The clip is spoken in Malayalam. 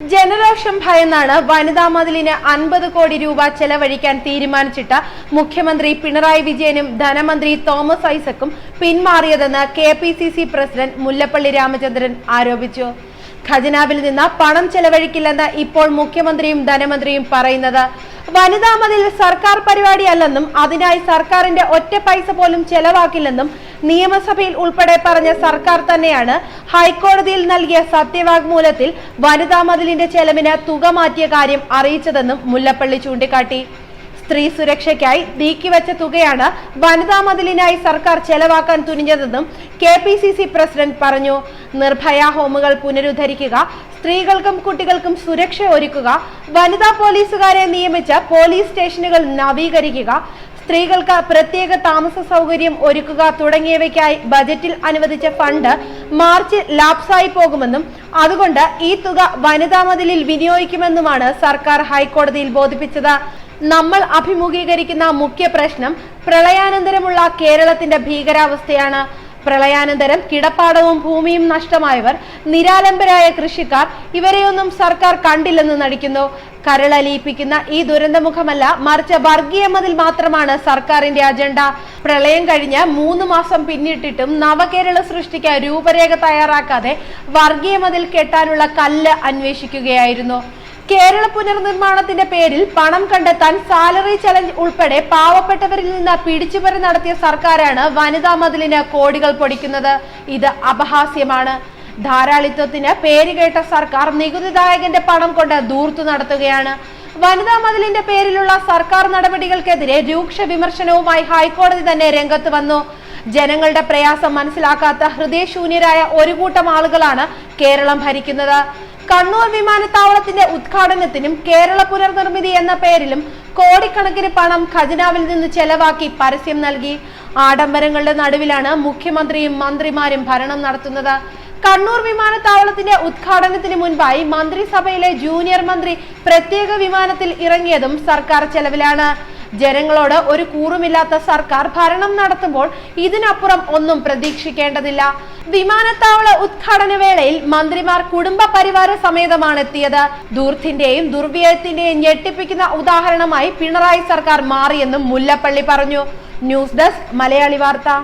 ജനരോഷം ഭയന്നാണ് വനിതാ മതിലിന് 50 കോടി രൂപ ചെലവഴിക്കാൻ തീരുമാനിച്ചിട്ട് മുഖ്യമന്ത്രി പിണറായി വിജയനും ധനമന്ത്രി തോമസ് ഐസക്കും പിന്മാറിയതെന്ന് കെപിസിസി പ്രസിഡന്റ് മുല്ലപ്പള്ളി രാമചന്ദ്രൻ ആരോപിച്ചു. ഖജനാവിൽ നിന്ന് പണം ചെലവഴിക്കില്ലെന്ന് ഇപ്പോൾ മുഖ്യമന്ത്രിയും ധനമന്ത്രിയും പറയുന്നത്. വനിതാ മതിൽ സർക്കാർ പരിപാടിയല്ലെന്നും അതിനായി സർക്കാരിന്റെ ഒറ്റ പൈസ പോലും ചെലവാക്കില്ലെന്നും നിയമസഭയിൽ ഉൾപ്പെടെ പറഞ്ഞ സർക്കാർ തന്നെയാണ് ഹൈക്കോടതിയിൽ നൽകിയ സത്യവാങ്മൂലത്തിൽ വനിതാ മതിലിന്റെ ചെലവിന് തുക മാറ്റിയ കാര്യം അറിയിച്ചതെന്നും മുല്ലപ്പള്ളി ചൂണ്ടിക്കാട്ടി. സ്ത്രീ സുരക്ഷയ്ക്കായി നീക്കിവെച്ച തുകയാണ് വനിതാ മതിലിനായി സർക്കാർ ചെലവാക്കാൻ തുനിഞ്ഞതെന്നും കെപിസിസി പ്രസിഡന്റ് പറഞ്ഞു. നിർഭയ ഹോമുകൾ പുനരുദ്ധരിക്കുക, സ്ത്രീകൾക്കും കുട്ടികൾക്കും സുരക്ഷ ഒരുക്കുക, വനിതാ പോലീസുകാരെ നിയമിച്ച് പോലീസ് സ്റ്റേഷനുകൾ നവീകരിക്കുക, സ്ത്രീകൾക്ക് പ്രത്യേക താമസ സൗകര്യം ഒരുക്കുക തുടങ്ങിയവയ്ക്കായി ബജറ്റിൽ അനുവദിച്ച ഫണ്ട് മാർച്ചിൽ ലാപ്സായി പോകുമെന്നും അതുകൊണ്ട് ഈ തുക വനിതാ മതിലിൽ വിനിയോഗിക്കുമെന്നുമാണ് സർക്കാർ ഹൈക്കോടതിയിൽ ബോധിപ്പിച്ചത്. നമ്മൾ അഭിമുഖീകരിക്കുന്ന മുഖ്യ പ്രശ്നം പ്രളയാനന്തരമുള്ള കേരളത്തിന്റെ ഭീകരാവസ്ഥയാണ്. പ്രളയാനന്തരം കിടപ്പാടവും ഭൂമിയും നഷ്ടമായവർ, നിരാലംബരായ കൃഷിക്കാർ, ഇവരെയൊന്നും സർക്കാർ കണ്ടില്ലെന്ന് നടിക്കുന്നു. കരളലിയിപ്പിക്കുന്ന ഈ ദുരന്തമുഖമല്ല, മറിച്ച് വർഗീയ മതിൽ മാത്രമാണ് സർക്കാരിന്റെ അജണ്ട. പ്രളയം കഴിഞ്ഞ് 3 മാസം പിന്നിട്ടിട്ടും നവകേരള സൃഷ്ടിക്ക് രൂപരേഖ തയ്യാറാക്കാതെ വർഗീയ മതിൽ കെട്ടാനുള്ള കല്ല് അന്വേഷിക്കുകയായിരുന്നു. കേരള പുനർനിർമ്മാണത്തിന്റെ പേരിൽ പണം കണ്ടെത്താൻ സാലറി ചലഞ്ച് ഉൾപ്പെടെ പാവപ്പെട്ടവരിൽ നിന്ന് പിടിച്ചുപറി നടത്തിയ സർക്കാരാണ് വനിതാ മതിലിന് കോടികൾ പൊടിക്കുന്നത്. ഇത് അപഹാസ്യമാണ്. ധാരാളിത്വത്തിന് പേരുകേട്ട സർക്കാർ നികുതിദായകന്റെ പണം കൊണ്ട് ധൂർത്തു നടത്തുകയാണ്. വനിതാ മതിലിന്റെ പേരിലുള്ള സർക്കാർ നടപടികൾക്കെതിരെ രൂക്ഷ വിമർശനവുമായി ഹൈക്കോടതി തന്നെ രംഗത്ത് വന്നു. ജനങ്ങളുടെ പ്രയാസം മനസ്സിലാക്കാത്ത ഹൃദയശൂന്യരായ ഒരു കൂട്ടം ആളുകളാണ് കേരളം ഭരിക്കുന്നത്. കണ്ണൂർ വിമാനത്താവളത്തിന്റെ ഉദ്ഘാടനത്തിനും കേരള പുനർനിർമ്മിതി എന്ന പേരിലും കോടിക്കണക്കിന് പണം ഖജനാവിൽ നിന്ന് ചെലവാക്കി പരസ്യം നൽകി. ആഡംബരങ്ങളുടെ നടുവിലാണ് മുഖ്യമന്ത്രിയും മന്ത്രിമാരും ഭരണം നടത്തുന്നത്. കണ്ണൂർ വിമാനത്താവളത്തിന്റെ ഉദ്ഘാടനത്തിന് മുൻപായി മന്ത്രിസഭയിലെ ജൂനിയർ മന്ത്രി പ്രത്യേക വിമാനത്തിൽ ഇറങ്ങിയതും സർക്കാർ ചെലവിലാണ്. ജനങ്ങളോട് ഒരു കൂറുമില്ലാത്ത സർക്കാർ ഭരണം നടത്തുമ്പോൾ ഇതിനപ്പുറം ഒന്നും പ്രതീക്ഷിക്കേണ്ടതില്ല. വിമാനത്താവള ഉദ്ഘാടന വേളയിൽ മന്ത്രിമാർ കുടുംബ പരിവാര സമേതമാണ് എത്തിയത്. ധൂർത്തിന്റെയും ദുർവ്യയത്തിന്റെയും ഞെട്ടിപ്പിക്കുന്ന ഉദാഹരണമായി പിണറായി സർക്കാർ മാറിയെന്നും മുല്ലപ്പള്ളി പറഞ്ഞു. ന്യൂസ് ഡെസ്ക് മലയാളി വാർത്ത.